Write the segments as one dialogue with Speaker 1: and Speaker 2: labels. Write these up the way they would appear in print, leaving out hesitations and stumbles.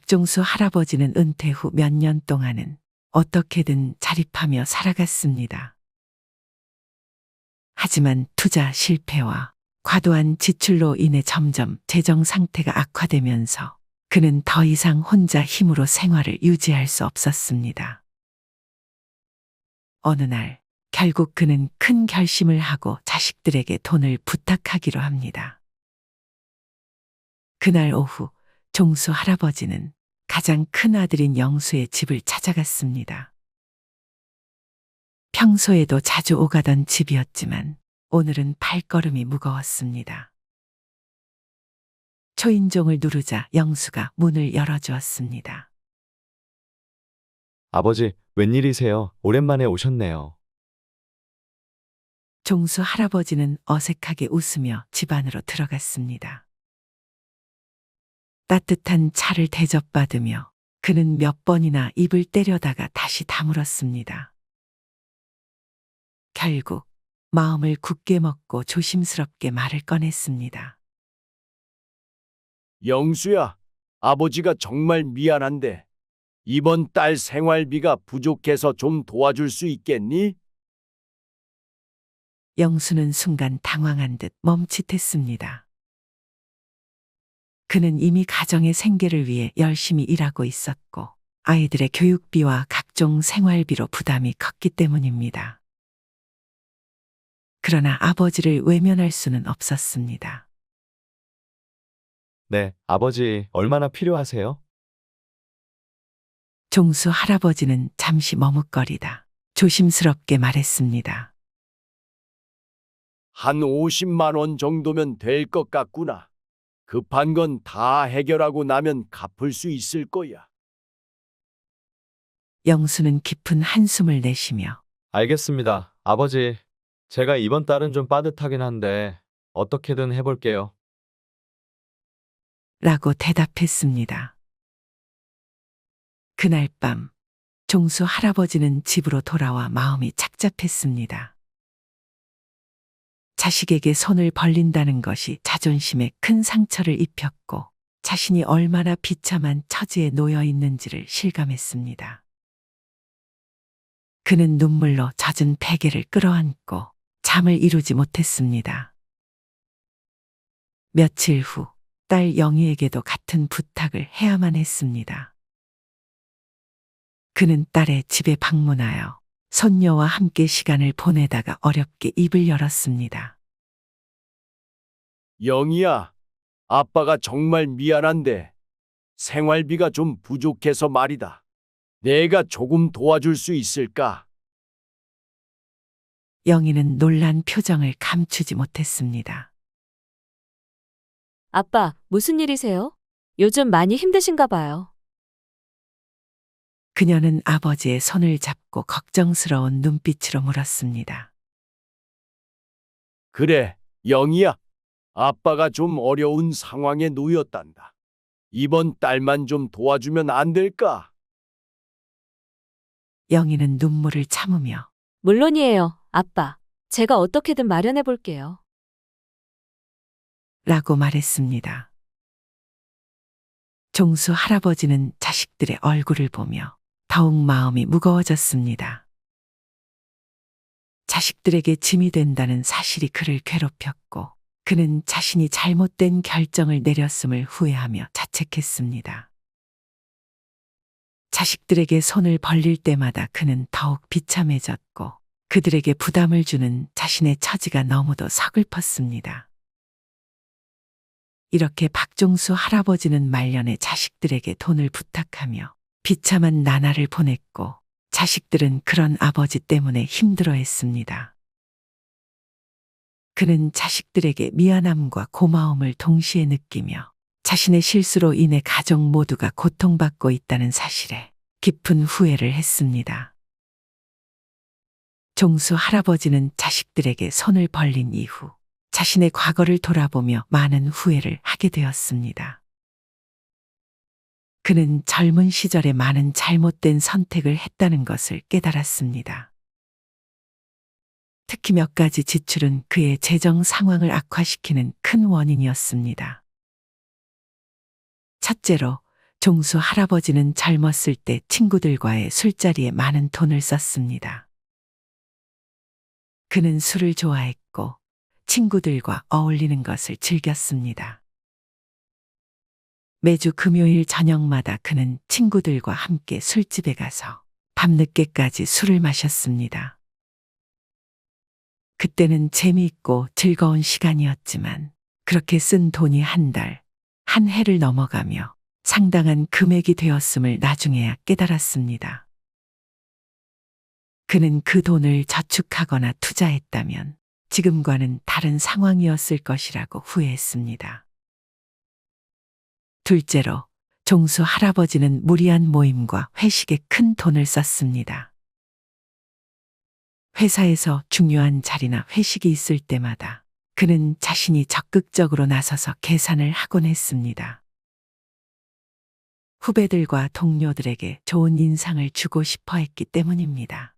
Speaker 1: 박종수 할아버지는 은퇴 후 몇 년 동안은 어떻게든 자립하며 살아갔습니다. 하지만 투자 실패와 과도한 지출로 인해 점점 재정 상태가 악화되면서 그는 더 이상 혼자 힘으로 생활을 유지할 수 없었습니다. 어느 날 결국 그는 큰 결심을 하고 자식들에게 돈을 부탁하기로 합니다. 그날 오후 종수 할아버지는 가장 큰 아들인 영수의 집을 찾아갔습니다. 평소에도 자주 오가던 집이었지만 오늘은 발걸음이 무거웠습니다. 초인종을 누르자 영수가 문을 열어주었습니다.
Speaker 2: 아버지, 웬일이세요? 오랜만에 오셨네요.
Speaker 1: 종수 할아버지는 어색하게 웃으며 집 안으로 들어갔습니다. 따뜻한 차를 대접받으며 그는 몇 번이나 입을 때려다가 다시 다물었습니다. 결국 마음을 굳게 먹고 조심스럽게 말을 꺼냈습니다.
Speaker 3: 영수야, 아버지가 정말 미안한데 이번 달 생활비가 부족해서 좀 도와줄 수 있겠니?
Speaker 1: 영수는 순간 당황한 듯 멈칫했습니다. 그는 이미 가정의 생계를 위해 열심히 일하고 있었고 아이들의 교육비와 각종 생활비로 부담이 컸기 때문입니다. 그러나 아버지를 외면할 수는 없었습니다.
Speaker 2: 네, 아버지, 얼마나 필요하세요?
Speaker 1: 종수 할아버지는 잠시 머뭇거리다 조심스럽게 말했습니다.
Speaker 3: 한 50만 원 정도면 될 것 같구나. 급한 건 다 해결하고 나면 갚을 수 있을 거야.
Speaker 1: 영수는 깊은 한숨을 내쉬며
Speaker 2: 알겠습니다. 아버지, 제가 이번 달은 좀 빠듯하긴 한데 어떻게든 해볼게요.
Speaker 1: 라고 대답했습니다. 그날 밤 종수 할아버지는 집으로 돌아와 마음이 착잡했습니다. 자식에게 손을 벌린다는 것이 자존심에 큰 상처를 입혔고 자신이 얼마나 비참한 처지에 놓여 있는지를 실감했습니다. 그는 눈물로 젖은 베개를 끌어안고 잠을 이루지 못했습니다. 며칠 후 딸 영희에게도 같은 부탁을 해야만 했습니다. 그는 딸의 집에 방문하여 손녀와 함께 시간을 보내다가 어렵게 입을 열었습니다.
Speaker 3: 영희야, 아빠가 정말 미안한데 생활비가 좀 부족해서 말이다. 내가 조금 도와줄 수 있을까?
Speaker 1: 영희는 놀란 표정을 감추지 못했습니다.
Speaker 4: 아빠, 무슨 일이세요? 요즘 많이 힘드신가 봐요.
Speaker 1: 그녀는 아버지의 손을 잡고 걱정스러운 눈빛으로 물었습니다.
Speaker 3: 그래, 영희야. 아빠가 좀 어려운 상황에 놓였단다. 이번 달만 좀 도와주면 안 될까?
Speaker 1: 영희는 눈물을 참으며
Speaker 4: 물론이에요, 아빠. 제가 어떻게든 마련해 볼게요.
Speaker 1: 라고 말했습니다. 종수 할아버지는 자식들의 얼굴을 보며 더욱 마음이 무거워졌습니다. 자식들에게 짐이 된다는 사실이 그를 괴롭혔고 그는 자신이 잘못된 결정을 내렸음을 후회하며 자책했습니다. 자식들에게 손을 벌릴 때마다 그는 더욱 비참해졌고 그들에게 부담을 주는 자신의 처지가 너무도 서글펐습니다. 이렇게 박종수 할아버지는 말년에 자식들에게 돈을 부탁하며 비참한 나날을 보냈고 자식들은 그런 아버지 때문에 힘들어했습니다. 그는 자식들에게 미안함과 고마움을 동시에 느끼며 자신의 실수로 인해 가족 모두가 고통받고 있다는 사실에 깊은 후회를 했습니다. 종수 할아버지는 자식들에게 손을 벌린 이후 자신의 과거를 돌아보며 많은 후회를 하게 되었습니다. 그는 젊은 시절에 많은 잘못된 선택을 했다는 것을 깨달았습니다. 특히 몇 가지 지출은 그의 재정 상황을 악화시키는 큰 원인이었습니다. 첫째로 종수 할아버지는 젊었을 때 친구들과의 술자리에 많은 돈을 썼습니다. 그는 술을 좋아했고 친구들과 어울리는 것을 즐겼습니다. 매주 금요일 저녁마다 그는 친구들과 함께 술집에 가서 밤늦게까지 술을 마셨습니다. 그때는 재미있고 즐거운 시간이었지만 그렇게 쓴 돈이 한 달, 한 해를 넘어가며 상당한 금액이 되었음을 나중에야 깨달았습니다. 그는 그 돈을 저축하거나 투자했다면 지금과는 다른 상황이었을 것이라고 후회했습니다. 둘째로, 종수 할아버지는 무리한 모임과 회식에 큰 돈을 썼습니다. 회사에서 중요한 자리나 회식이 있을 때마다 그는 자신이 적극적으로 나서서 계산을 하곤 했습니다. 후배들과 동료들에게 좋은 인상을 주고 싶어 했기 때문입니다.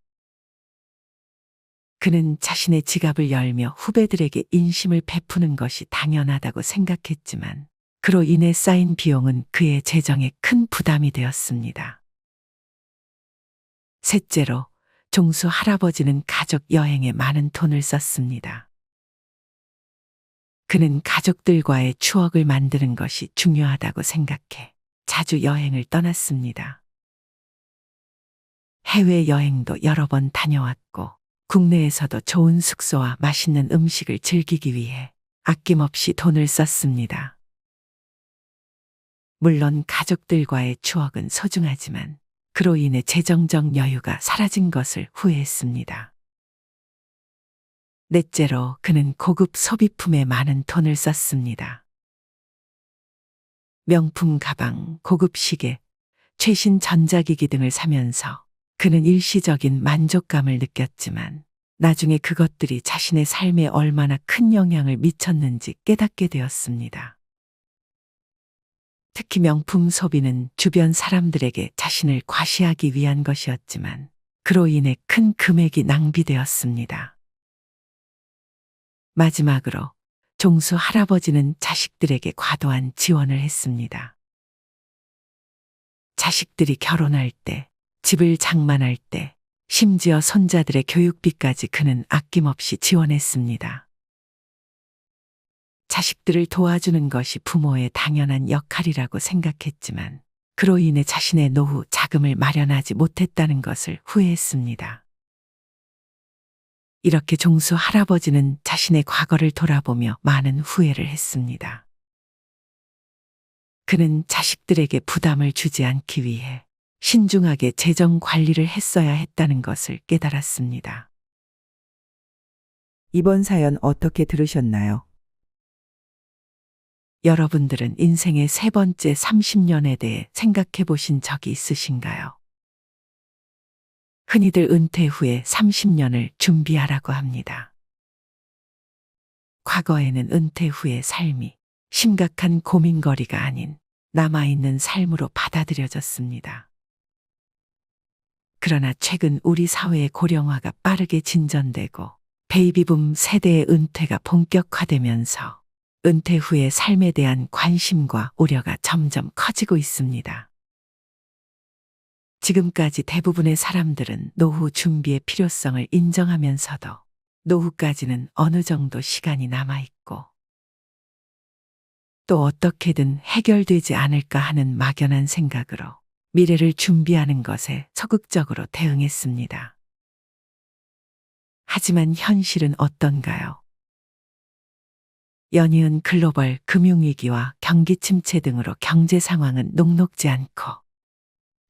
Speaker 1: 그는 자신의 지갑을 열며 후배들에게 인심을 베푸는 것이 당연하다고 생각했지만 그로 인해 쌓인 비용은 그의 재정에 큰 부담이 되었습니다. 셋째로, 종수 할아버지는 가족 여행에 많은 돈을 썼습니다. 그는 가족들과의 추억을 만드는 것이 중요하다고 생각해 자주 여행을 떠났습니다. 해외여행도 여러 번 다녀왔고 국내에서도 좋은 숙소와 맛있는 음식을 즐기기 위해 아낌없이 돈을 썼습니다. 물론 가족들과의 추억은 소중하지만 그로 인해 재정적 여유가 사라진 것을 후회했습니다. 넷째로, 그는 고급 소비품에 많은 돈을 썼습니다. 명품 가방, 고급 시계, 최신 전자기기 등을 사면서 그는 일시적인 만족감을 느꼈지만 나중에 그것들이 자신의 삶에 얼마나 큰 영향을 미쳤는지 깨닫게 되었습니다. 특히 명품 소비는 주변 사람들에게 자신을 과시하기 위한 것이었지만 그로 인해 큰 금액이 낭비되었습니다. 마지막으로 종수 할아버지는 자식들에게 과도한 지원을 했습니다. 자식들이 결혼할 때, 집을 장만할 때, 심지어 손자들의 교육비까지 그는 아낌없이 지원했습니다. 자식들을 도와주는 것이 부모의 당연한 역할이라고 생각했지만 그로 인해 자신의 노후 자금을 마련하지 못했다는 것을 후회했습니다. 이렇게 종수 할아버지는 자신의 과거를 돌아보며 많은 후회를 했습니다. 그는 자식들에게 부담을 주지 않기 위해 신중하게 재정 관리를 했어야 했다는 것을 깨달았습니다.
Speaker 5: 이번 사연 어떻게 들으셨나요?
Speaker 1: 여러분들은 인생의 세 번째 30년에 대해 생각해 보신 적이 있으신가요? 흔히들 은퇴 후에 30년을 준비하라고 합니다. 과거에는 은퇴 후의 삶이 심각한 고민거리가 아닌 남아있는 삶으로 받아들여졌습니다. 그러나 최근 우리 사회의 고령화가 빠르게 진전되고 베이비붐 세대의 은퇴가 본격화되면서 은퇴 후의 삶에 대한 관심과 우려가 점점 커지고 있습니다. 지금까지 대부분의 사람들은 노후 준비의 필요성을 인정하면서도 노후까지는 어느 정도 시간이 남아있고 또 어떻게든 해결되지 않을까 하는 막연한 생각으로 미래를 준비하는 것에 소극적으로 대응했습니다. 하지만 현실은 어떤가요? 연이은 글로벌 금융위기와 경기 침체 등으로 경제 상황은 녹록지 않고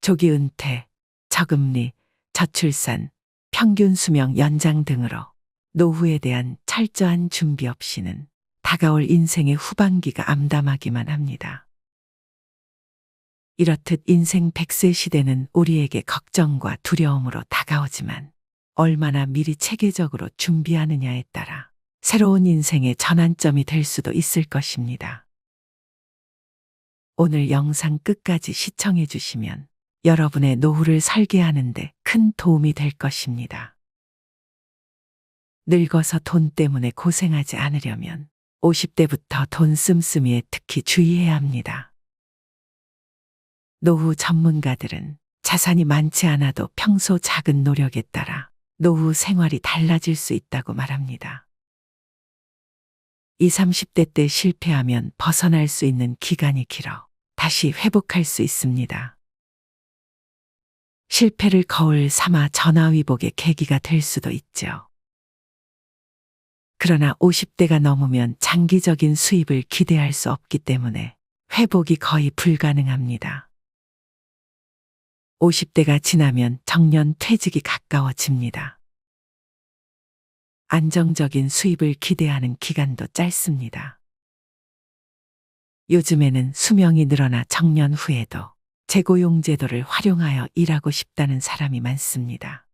Speaker 1: 조기 은퇴, 저금리, 저출산, 평균 수명 연장 등으로 노후에 대한 철저한 준비 없이는 다가올 인생의 후반기가 암담하기만 합니다. 이렇듯 인생 100세 시대는 우리에게 걱정과 두려움으로 다가오지만 얼마나 미리 체계적으로 준비하느냐에 따라 새로운 인생의 전환점이 될 수도 있을 것입니다. 오늘 영상 끝까지 시청해 주시면 여러분의 노후를 설계하는 데 큰 도움이 될 것입니다. 늙어서 돈 때문에 고생하지 않으려면 50대부터 돈 씀씀이에 특히 주의해야 합니다. 노후 전문가들은 자산이 많지 않아도 평소 작은 노력에 따라 노후 생활이 달라질 수 있다고 말합니다. 20, 30대 때 실패하면 벗어날 수 있는 기간이 길어 다시 회복할 수 있습니다. 실패를 거울 삼아 전화위복의 계기가 될 수도 있죠. 그러나 50대가 넘으면 장기적인 수입을 기대할 수 없기 때문에 회복이 거의 불가능합니다. 50대가 지나면 정년 퇴직이 가까워집니다. 안정적인 수입을 기대하는 기간도 짧습니다. 요즘에는 수명이 늘어나 정년 후에도 재고용 제도를 활용하여 일하고 싶다는 사람이 많습니다.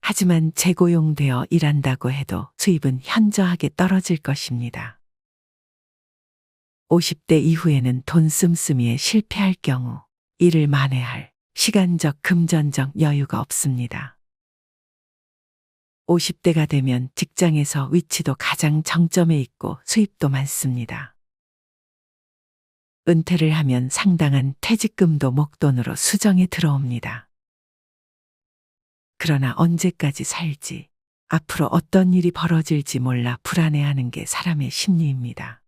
Speaker 1: 하지만 재고용되어 일한다고 해도 수입은 현저하게 떨어질 것입니다. 50대 이후에는 돈 씀씀이에 실패할 경우 일을 만회할 시간적 금전적 여유가 없습니다. 50대가 되면 직장에서 위치도 가장 정점에 있고 수입도 많습니다. 은퇴를 하면 상당한 퇴직금도 목돈으로 수정에 들어옵니다. 그러나 언제까지 살지, 앞으로 어떤 일이 벌어질지 몰라 불안해하는 게 사람의 심리입니다.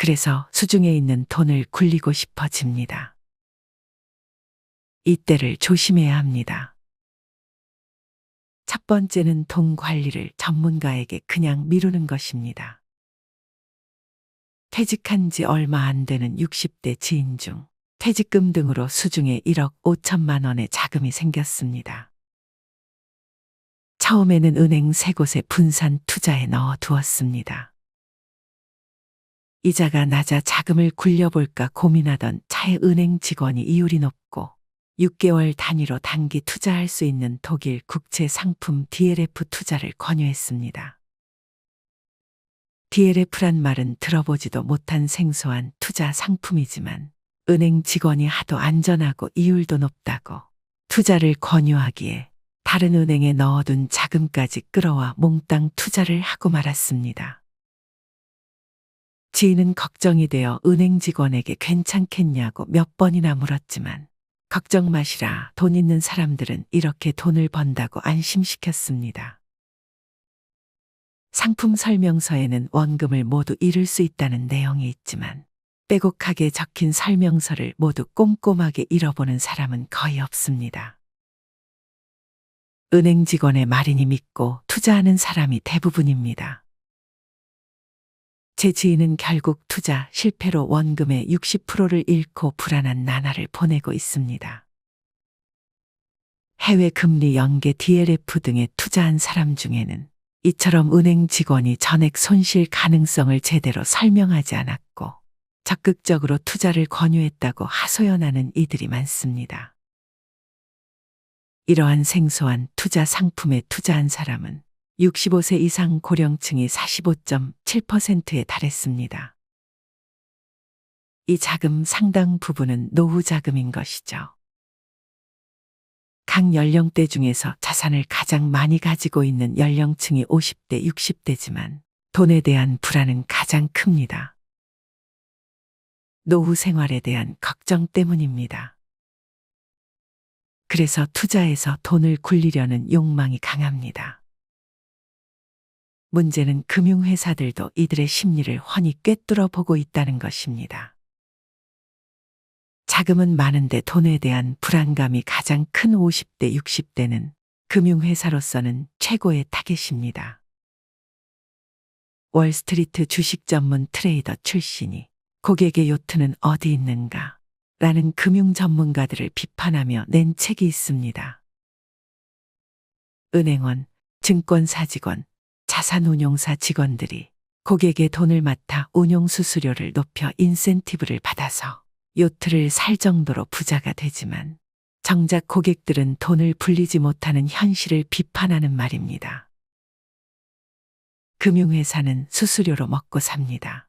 Speaker 1: 그래서 수중에 있는 돈을 굴리고 싶어집니다. 이때를 조심해야 합니다. 첫 번째는 돈 관리를 전문가에게 그냥 미루는 것입니다. 퇴직한 지 얼마 안 되는 60대 지인 중 퇴직금 등으로 수중에 1억 5천만 원의 자금이 생겼습니다. 처음에는 은행 3곳에 분산 투자에 넣어 두었습니다. 이자가 낮아 자금을 굴려볼까 고민하던 차에 은행 직원이 이율이 높고 6개월 단위로 단기 투자할 수 있는 독일 국채 상품 DLF 투자를 권유했습니다. DLF란 말은 들어보지도 못한 생소한 투자 상품이지만 은행 직원이 하도 안전하고 이율도 높다고 투자를 권유하기에 다른 은행에 넣어둔 자금까지 끌어와 몽땅 투자를 하고 말았습니다. 지인은 걱정이 되어 은행 직원에게 괜찮겠냐고 몇 번이나 물었지만 걱정 마시라, 돈 있는 사람들은 이렇게 돈을 번다고 안심시켰습니다. 상품 설명서에는 원금을 모두 잃을 수 있다는 내용이 있지만 빼곡하게 적힌 설명서를 모두 꼼꼼하게 읽어보는 사람은 거의 없습니다. 은행 직원의 말이니 믿고 투자하는 사람이 대부분입니다. 제 지인은 결국 투자 실패로 원금의 60%를 잃고 불안한 나날을 보내고 있습니다. 해외 금리 연계 DLF 등에 투자한 사람 중에는 이처럼 은행 직원이 전액 손실 가능성을 제대로 설명하지 않았고 적극적으로 투자를 권유했다고 하소연하는 이들이 많습니다. 이러한 생소한 투자 상품에 투자한 사람은 65세 이상 고령층이 45.7%에 달했습니다. 이 자금 상당 부분은 노후 자금인 것이죠. 각 연령대 중에서 자산을 가장 많이 가지고 있는 연령층이 50대, 60대지만 돈에 대한 불안은 가장 큽니다. 노후 생활에 대한 걱정 때문입니다. 그래서 투자에서 돈을 굴리려는 욕망이 강합니다. 문제는 금융회사들도 이들의 심리를 훤히 꿰뚫어 보고 있다는 것입니다. 자금은 많은데 돈에 대한 불안감이 가장 큰 50대, 60대는 금융회사로서는 최고의 타겟입니다. 월스트리트 주식 전문 트레이더 출신이 고객의 요트는 어디 있는가? 라는 금융 전문가들을 비판하며 낸 책이 있습니다. 은행원, 증권사 직원, 자산운용사 직원들이 고객의 돈을 맡아 운용수수료를 높여 인센티브를 받아서 요트를 살 정도로 부자가 되지만 정작 고객들은 돈을 불리지 못하는 현실을 비판하는 말입니다. 금융회사는 수수료로 먹고 삽니다.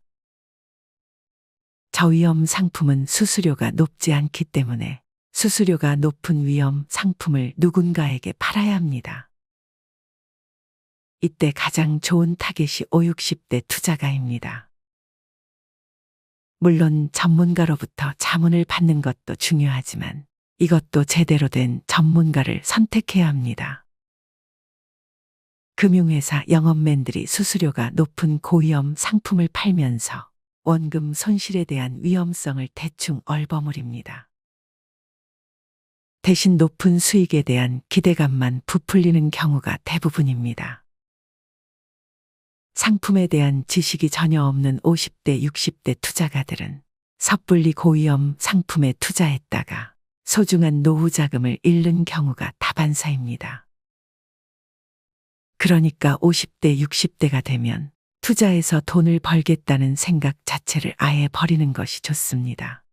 Speaker 1: 저위험 상품은 수수료가 높지 않기 때문에 수수료가 높은 위험 상품을 누군가에게 팔아야 합니다. 이때 가장 좋은 타겟이 5, 60대 투자가입니다. 물론 전문가로부터 자문을 받는 것도 중요하지만 이것도 제대로 된 전문가를 선택해야 합니다. 금융회사 영업맨들이 수수료가 높은 고위험 상품을 팔면서 원금 손실에 대한 위험성을 대충 얼버무립니다. 대신 높은 수익에 대한 기대감만 부풀리는 경우가 대부분입니다. 상품에 대한 지식이 전혀 없는 50대, 60대 투자가들은 섣불리 고위험 상품에 투자했다가 소중한 노후 자금을 잃는 경우가 다반사입니다. 그러니까 50대, 60대가 되면 투자해서 돈을 벌겠다는 생각 자체를 아예 버리는 것이 좋습니다.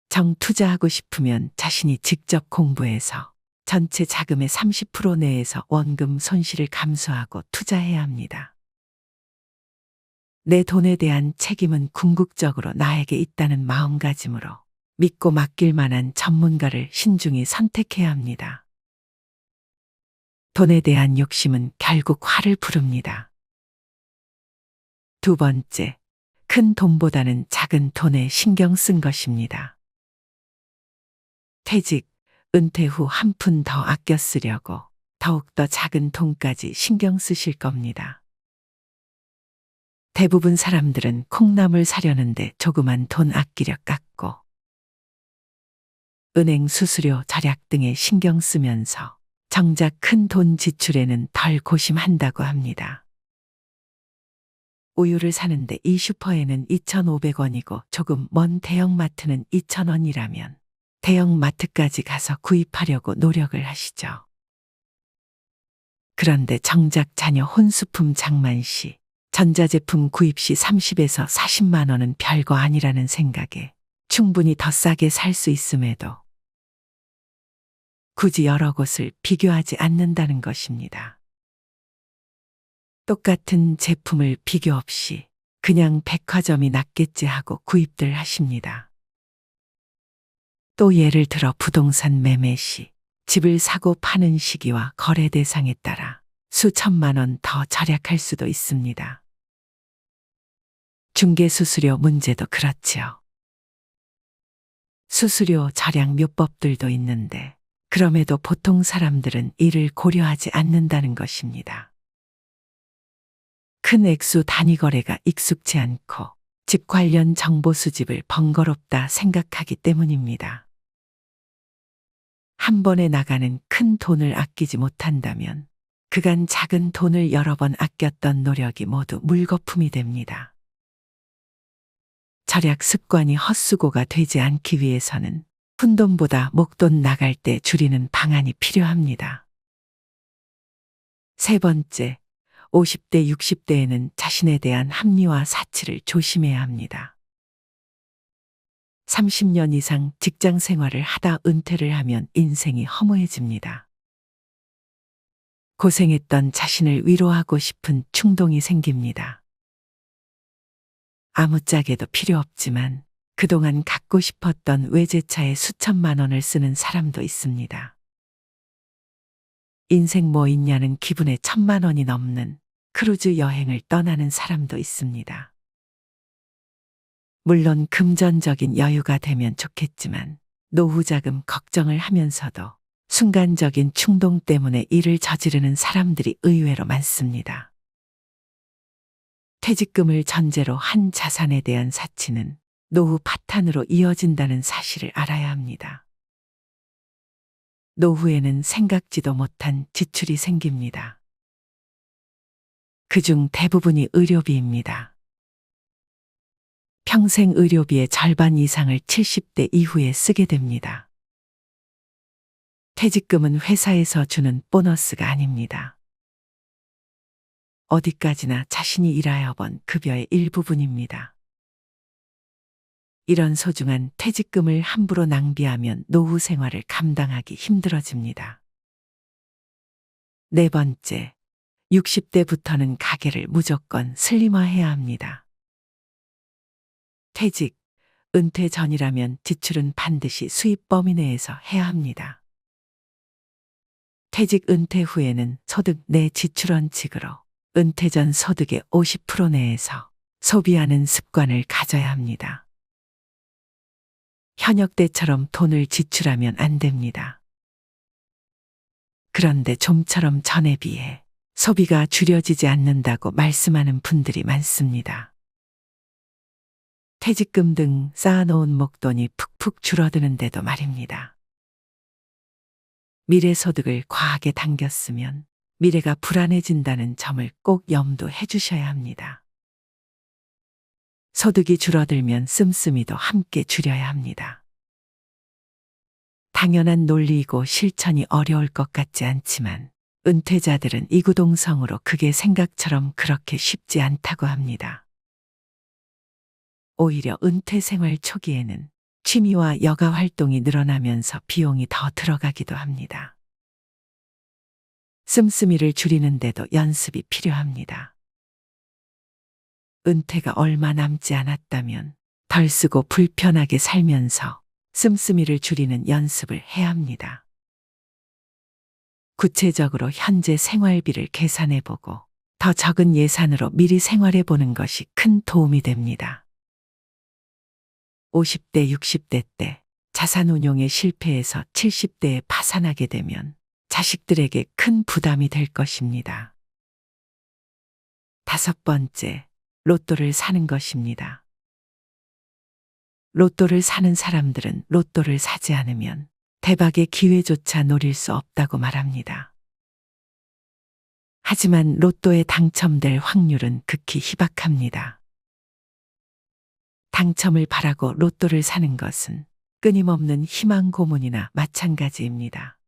Speaker 1: 정 투자하고 싶으면 자신이 직접 공부해서 전체 자금의 30% 내에서 원금 손실을 감수하고 투자해야 합니다. 내 돈에 대한 책임은 궁극적으로 나에게 있다는 마음가짐으로 믿고 맡길 만한 전문가를 신중히 선택해야 합니다. 돈에 대한 욕심은 결국 화를 부릅니다. 두 번째, 큰 돈보다는 작은 돈에 신경 쓴 것입니다. 퇴직, 은퇴 후 한 푼 더 아껴 쓰려고 더욱더 작은 돈까지 신경 쓰실 겁니다. 대부분 사람들은 콩나물 사려는데 조그만 돈 아끼려 깎고 은행 수수료 절약 등에 신경 쓰면서 정작 큰 돈 지출에는 덜 고심한다고 합니다. 우유를 사는데 이 슈퍼에는 2,500원이고 조금 먼 대형마트는 2,000원이라면 대형마트까지 가서 구입하려고 노력을 하시죠. 그런데 정작 자녀 혼수품 장만 시, 전자제품 구입 시 30에서 40만 원은 별거 아니라는 생각에 충분히 더 싸게 살 수 있음에도 굳이 여러 곳을 비교하지 않는다는 것입니다. 똑같은 제품을 비교 없이 그냥 백화점이 낫겠지 하고 구입들 하십니다. 또 예를 들어 부동산 매매 시 집을 사고 파는 시기와 거래 대상에 따라 수천만 원 더 절약할 수도 있습니다. 중개수수료 문제도 그렇지요. 수수료 절약 묘법들도 있는데 그럼에도 보통 사람들은 이를 고려하지 않는다는 것입니다. 큰 액수 단위 거래가 익숙치 않고 집 관련 정보 수집을 번거롭다 생각하기 때문입니다. 한 번에 나가는 큰 돈을 아끼지 못한다면 그간 작은 돈을 여러 번 아꼈던 노력이 모두 물거품이 됩니다. 절약 습관이 헛수고가 되지 않기 위해서는 푼돈보다 목돈 나갈 때 줄이는 방안이 필요합니다. 세 번째, 50대, 60대에는 자신에 대한 합리화 사치를 조심해야 합니다. 30년 이상 직장 생활을 하다 은퇴를 하면 인생이 허무해집니다. 고생했던 자신을 위로하고 싶은 충동이 생깁니다. 아무짝에도 필요 없지만 그동안 갖고 싶었던 외제차에 수천만 원을 쓰는 사람도 있습니다. 인생 뭐 있냐는 기분에 1,000만 원이 넘는 크루즈 여행을 떠나는 사람도 있습니다. 물론 금전적인 여유가 되면 좋겠지만 노후 자금 걱정을 하면서도 순간적인 충동 때문에 일을 저지르는 사람들이 의외로 많습니다. 퇴직금을 전제로 한 자산에 대한 사치는 노후 파탄으로 이어진다는 사실을 알아야 합니다. 노후에는 생각지도 못한 지출이 생깁니다. 그중 대부분이 의료비입니다. 평생 의료비의 절반 이상을 70대 이후에 쓰게 됩니다. 퇴직금은 회사에서 주는 보너스가 아닙니다. 어디까지나 자신이 일하여 번 급여의 일부분입니다. 이런 소중한 퇴직금을 함부로 낭비하면 노후 생활을 감당하기 힘들어집니다. 네 번째, 60대부터는 가계를 무조건 슬림화해야 합니다. 퇴직, 은퇴 전이라면 지출은 반드시 수입 범위 내에서 해야 합니다. 퇴직 은퇴 후에는 소득 내 지출 원칙으로 은퇴 전 소득의 50% 내에서 소비하는 습관을 가져야 합니다. 현역 때처럼 돈을 지출하면 안 됩니다. 그런데 좀처럼 전에 비해 소비가 줄여지지 않는다고 말씀하는 분들이 많습니다. 퇴직금 등 쌓아놓은 목돈이 푹푹 줄어드는데도 말입니다. 미래 소득을 과하게 당겼으면 미래가 불안해진다는 점을 꼭 염두해 주셔야 합니다. 소득이 줄어들면 씀씀이도 함께 줄여야 합니다. 당연한 논리이고 실천이 어려울 것 같지 않지만 은퇴자들은 이구동성으로 그게 생각처럼 그렇게 쉽지 않다고 합니다. 오히려 은퇴 생활 초기에는 취미와 여가 활동이 늘어나면서 비용이 더 들어가기도 합니다. 씀씀이를 줄이는데도 연습이 필요합니다. 은퇴가 얼마 남지 않았다면 덜 쓰고 불편하게 살면서 씀씀이를 줄이는 연습을 해야 합니다. 구체적으로 현재 생활비를 계산해보고 더 적은 예산으로 미리 생활해보는 것이 큰 도움이 됩니다. 50대, 60대 때 자산운용에 실패해서 70대에 파산하게 되면 자식들에게 큰 부담이 될 것입니다. 5번째, 로또를 사는 것입니다. 로또를 사는 사람들은 로또를 사지 않으면 대박의 기회조차 노릴 수 없다고 말합니다. 하지만 로또에 당첨될 확률은 극히 희박합니다. 당첨을 바라고 로또를 사는 것은 끊임없는 희망 고문이나 마찬가지입니다.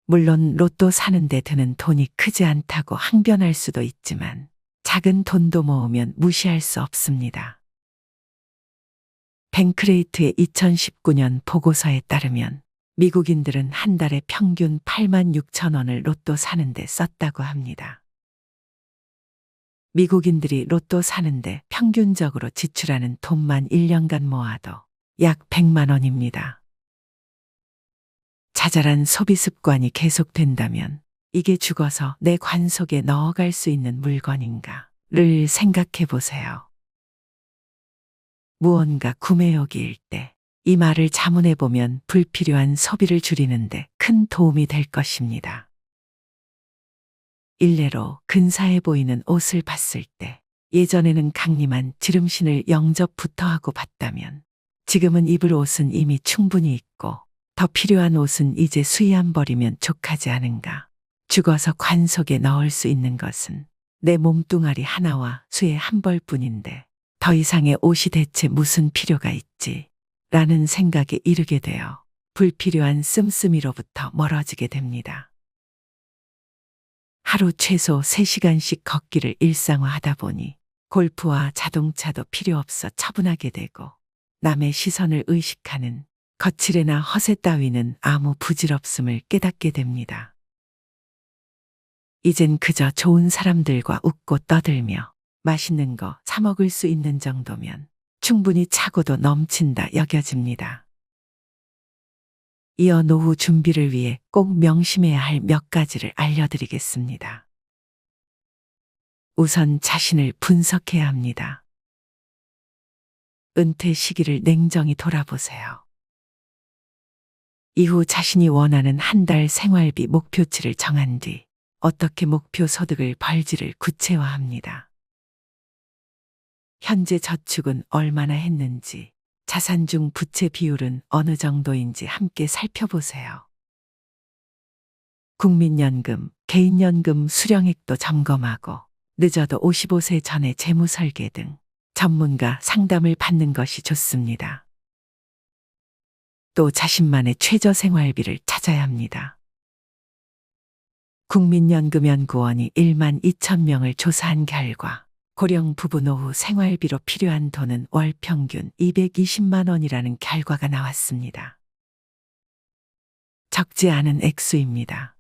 Speaker 1: 물론 로또 사는데 드는 돈이 크지 않다고 항변할 수도 있지만 작은 돈도 모으면 무시할 수 없습니다. 뱅크레이트의 2019년 보고서에 따르면 미국인들은 한 달에 평균 8만 6천 원을 로또 사는데 썼다고 합니다. 미국인들이 로또 사는데 평균적으로 지출하는 돈만 1년간 모아도 약 100만 원입니다. 자잘한 소비 습관이 계속된다면 이게 죽어서 내 관 속에 넣어갈 수 있는 물건인가를 생각해 보세요. 무언가 구매욕일 때 이 말을 자문해 보면 불필요한 소비를 줄이는데 큰 도움이 될 것입니다. 일례로 근사해 보이는 옷을 봤을 때 예전에는 강림한 지름신을 영접부터 하고 봤다면 지금은 입을 옷은 이미 충분히 있고 더 필요한 옷은 이제 수의안 버리면 족하지 않은가. 죽어서 관 속에 넣을 수 있는 것은 내 몸뚱아리 하나와 수의 한 벌뿐인데 더 이상의 옷이 대체 무슨 필요가 있지? 라는 생각에 이르게 되어 불필요한 씀씀이로부터 멀어지게 됩니다. 하루 최소 3시간씩 걷기를 일상화하다 보니 골프와 자동차도 필요 없어 처분하게 되고 남의 시선을 의식하는 거칠애나 허세 따위는 아무 부질없음을 깨닫게 됩니다. 이젠 그저 좋은 사람들과 웃고 떠들며 맛있는 거 사 먹을 수 있는 정도면 충분히 차고도 넘친다 여겨집니다. 이어 노후 준비를 위해 꼭 명심해야 할 몇 가지를 알려드리겠습니다. 우선 자신을 분석해야 합니다. 은퇴 시기를 냉정히 돌아보세요. 이후 자신이 원하는 한 달 생활비 목표치를 정한 뒤 어떻게 목표 소득을 벌지를 구체화합니다. 현재 저축은 얼마나 했는지, 자산 중 부채 비율은 어느 정도인지 함께 살펴보세요. 국민연금, 개인연금 수령액도 점검하고 늦어도 55세 전에 재무설계 등 전문가 상담을 받는 것이 좋습니다. 또 자신만의 최저 생활비를 찾아야 합니다. 국민연금연구원이 1만 2천 명을 조사한 결과 고령 부부 노후 생활비로 필요한 돈은 월 평균 220만 원이라는 결과가 나왔습니다. 적지 않은 액수입니다.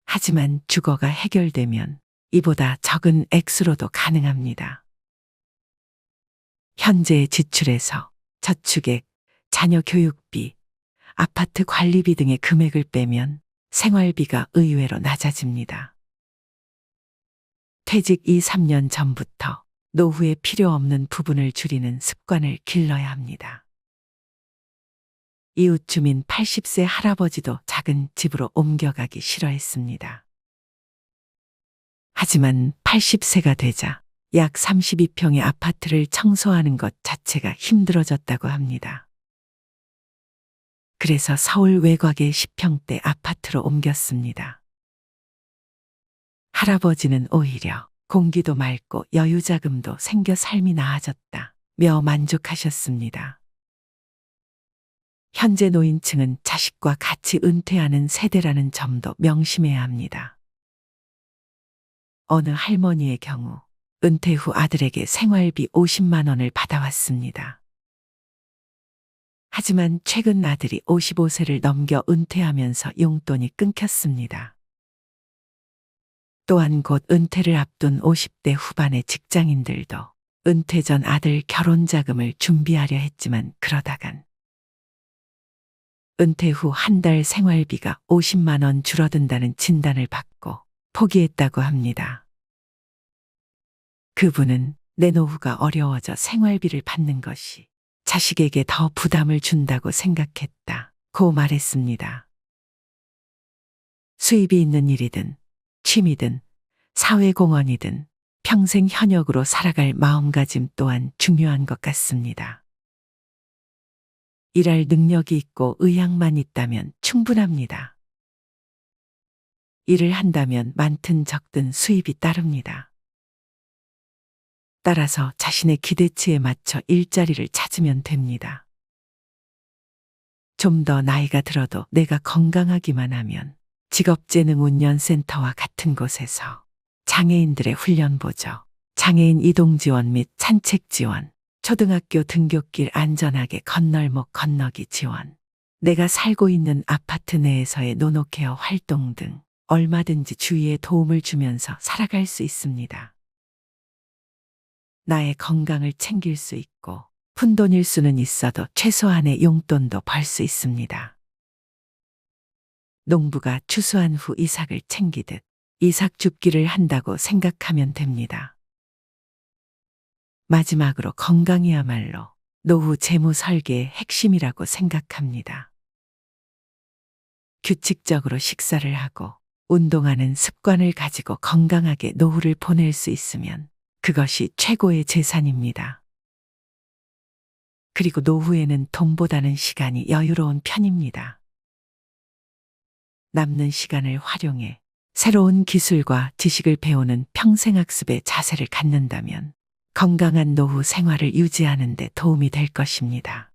Speaker 1: 하지만 주거가 해결되면 이보다 적은 액수로도 가능합니다. 현재의 지출에서 저축액, 자녀 교육비, 아파트 관리비 등의 금액을 빼면 생활비가 의외로 낮아집니다. 퇴직 2, 3년 전부터 노후에 필요 없는 부분을 줄이는 습관을 길러야 합니다. 이웃 주민 80세 할아버지도 작은 집으로 옮겨가기 싫어했습니다. 하지만 80세가 되자 약 32평의 아파트를 청소하는 것 자체가 힘들어졌다고 합니다. 그래서 서울 외곽의 10평대 아파트로 옮겼습니다. 할아버지는 오히려 공기도 맑고 여유자금도 생겨 삶이 나아졌다며 만족하셨습니다. 현재 노인층은 자식과 같이 은퇴하는 세대라는 점도 명심해야 합니다. 어느 할머니의 경우 은퇴 후 아들에게 생활비 50만 원을 받아왔습니다. 하지만 최근 아들이 55세를 넘겨 은퇴하면서 용돈이 끊겼습니다. 또한 곧 은퇴를 앞둔 50대 후반의 직장인들도 은퇴 전 아들 결혼 자금을 준비하려 했지만 그러다간 은퇴 후 한 달 생활비가 50만 원 줄어든다는 진단을 받고 포기했다고 합니다. 그분은 내 노후가 어려워져 생활비를 받는 것이 자식에게 더 부담을 준다고 생각했다고 말했습니다. 수입이 있는 일이든 취미든 사회공헌이든 평생 현역으로 살아갈 마음가짐 또한 중요한 것 같습니다. 일할 능력이 있고 의향만 있다면 충분합니다. 일을 한다면 많든 적든 수입이 따릅니다. 따라서 자신의 기대치에 맞춰 일자리를 찾으면 됩니다. 좀 더 나이가 들어도 내가 건강하기만 하면 직업재능운영센터와 같은 곳에서 장애인들의 훈련보조, 장애인 이동지원 및 산책지원, 초등학교 등굣길 안전하게 건널목 건너기 지원, 내가 살고 있는 아파트 내에서의 노노케어 활동 등 얼마든지 주위에 도움을 주면서 살아갈 수 있습니다. 나의 건강을 챙길 수 있고 푼돈일 수는 있어도 최소한의 용돈도 벌 수 있습니다. 농부가 추수한 후 이삭을 챙기듯 이삭 줍기를 한다고 생각하면 됩니다. 마지막으로 건강이야말로 노후 재무 설계의 핵심이라고 생각합니다. 규칙적으로 식사를 하고 운동하는 습관을 가지고 건강하게 노후를 보낼 수 있으면 그것이 최고의 재산입니다. 그리고 노후에는 돈보다는 시간이 여유로운 편입니다. 남는 시간을 활용해 새로운 기술과 지식을 배우는 평생학습의 자세를 갖는다면 건강한 노후 생활을 유지하는 데 도움이 될 것입니다.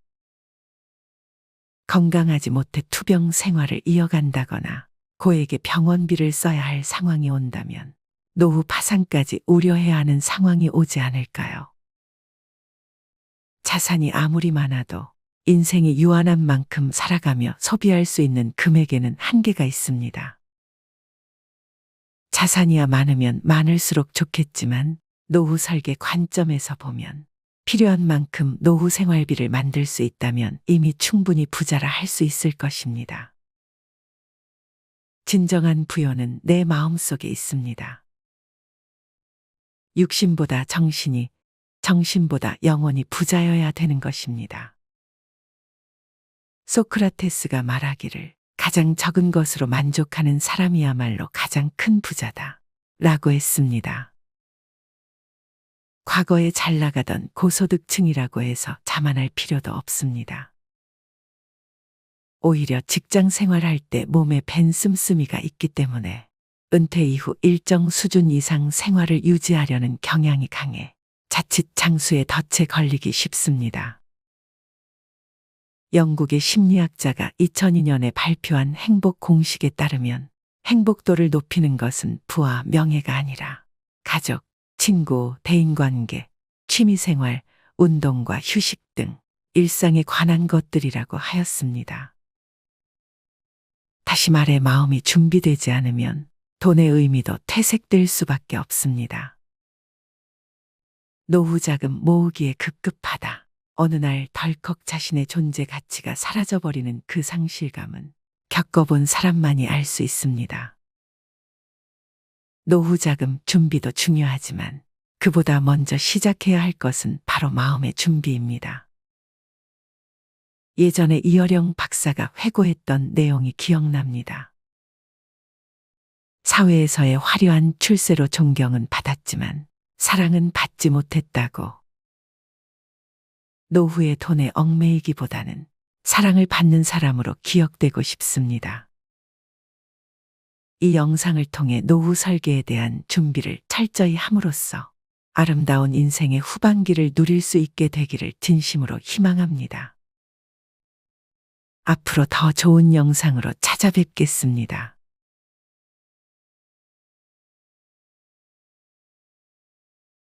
Speaker 1: 건강하지 못해 투병 생활을 이어간다거나 고액의 병원비를 써야 할 상황이 온다면 노후 파산까지 우려해야 하는 상황이 오지 않을까요? 자산이 아무리 많아도 인생이 유한한 만큼 살아가며 소비할 수 있는 금액에는 한계가 있습니다. 자산이야 많으면 많을수록 좋겠지만 노후 설계 관점에서 보면 필요한 만큼 노후 생활비를 만들 수 있다면 이미 충분히 부자라 할 수 있을 것입니다. 진정한 부여는 내 마음속에 있습니다. 육신보다 정신이, 정신보다 영혼이 부자여야 되는 것입니다. 소크라테스가 말하기를 가장 적은 것으로 만족하는 사람이야말로 가장 큰 부자다 라고 했습니다. 과거에 잘 나가던 고소득층이라고 해서 자만할 필요도 없습니다. 오히려 직장 생활할 때 몸에 밴 씀씀이가 있기 때문에 은퇴 이후 일정 수준 이상 생활을 유지하려는 경향이 강해 자칫 장수에 덫에 걸리기 쉽습니다. 영국의 심리학자가 2002년에 발표한 행복 공식에 따르면 행복도를 높이는 것은 부와 명예가 아니라 가족, 친구, 대인관계, 취미생활, 운동과 휴식 등 일상에 관한 것들이라고 하였습니다. 다시 말해 마음이 준비되지 않으면 돈의 의미도 퇴색될 수밖에 없습니다. 노후 자금 모으기에 급급하다. 어느 날 덜컥 자신의 존재 가치가 사라져버리는 그 상실감은 겪어본 사람만이 알 수 있습니다. 노후 자금 준비도 중요하지만 그보다 먼저 시작해야 할 것은 바로 마음의 준비입니다. 예전에 이어령 박사가 회고했던 내용이 기억납니다. 사회에서의 화려한 출세로 존경은 받았지만 사랑은 받지 못했다고. 노후의 돈에 얽매이기보다는 사랑을 받는 사람으로 기억되고 싶습니다. 이 영상을 통해 노후 설계에 대한 준비를 철저히 함으로써 아름다운 인생의 후반기를 누릴 수 있게 되기를 진심으로 희망합니다. 앞으로 더 좋은 영상으로 찾아뵙겠습니다.